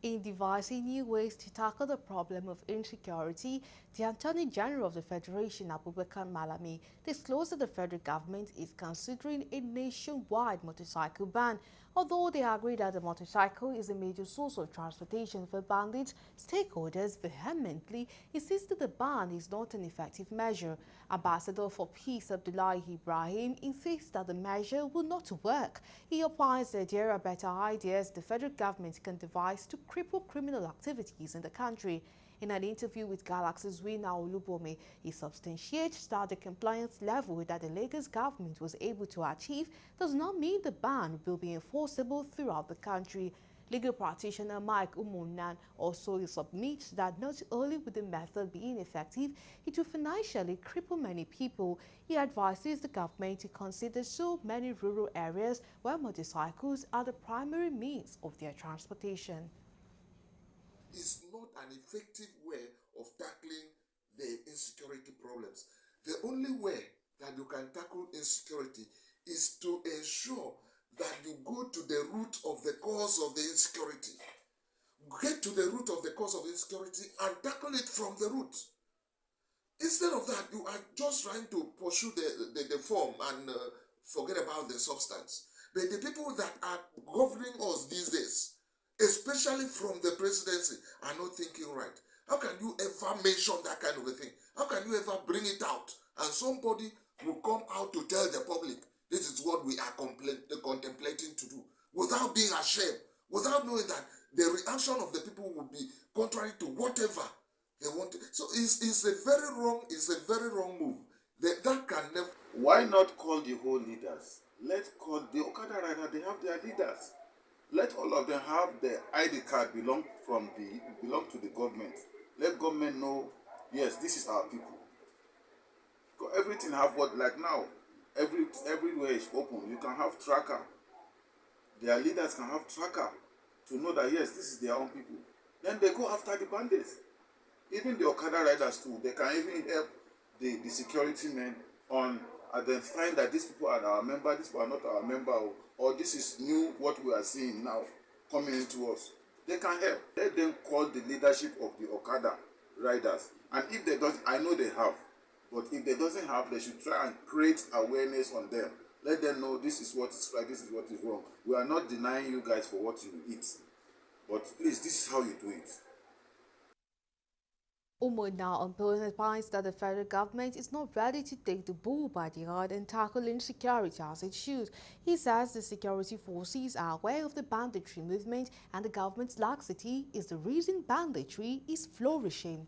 In devising new ways to tackle the problem of insecurity, the Attorney General of the Federation, Abubakar Malami, disclosed that the federal government is considering a nationwide motorcycle ban. Although they agree that the motorcycle is a major source of transportation for bandits, stakeholders vehemently insist that the ban is not an effective measure. Ambassador for Peace Abdullahi Ibrahim insists that the measure will not work. He opines that there are better ideas the federal government can devise to cripple criminal activities in the country. In an interview with Galaxy's Wina Olubome, he substantiates that the compliance level that the Lagos government was able to achieve does not mean the ban will be enforceable throughout the country. Legal practitioner Mike Umunan also submits that not only would the method be ineffective, it will financially cripple many people. He advises the government to consider so many rural areas where motorcycles are the primary means of their transportation. It's not an effective way of tackling the insecurity problems. The only way that you can tackle insecurity is to ensure that you go to the root of the cause of the insecurity. Get to the root of the cause of insecurity and tackle it from the root. Instead of that, you are just trying to pursue the form and forget about the substance. But the people that are governing us these days, especially from the presidency, are not thinking right. How can you ever mention that kind of a thing? How can you ever bring it out? And somebody will come out to tell the public, this is what we are contemplating to do, without being ashamed, without knowing that the reaction of the people will be contrary to whatever they want. So it's a very wrong move. That can never. Why not call the whole leaders? Let's call the Okada rider. They have their leaders. Let all of them have their ID card belong to the government. Let government know, yes, this is our people. Everything have what, like now, everywhere is open. You can have tracker. Their leaders can have tracker to know that yes, this is their own people. Then they go after the bandits. Even the Okada riders too, they can even help the security men on identifying that these people are our member, these people are not our member, or this is new, what we are seeing now coming into us. They can help. Let them call the leadership of the Okada riders. And if they don't, I know they have, but if they doesn't have, they should try and create awareness on them. Let them know this is what is right, this is what is wrong. We are not denying you guys for what you eat, but please, this is how you do it. Umar now opines that the federal government is not ready to take the bull by the horn and tackle insecurity as it should. He says the security forces are aware of the banditry movement and the government's laxity is the reason banditry is flourishing.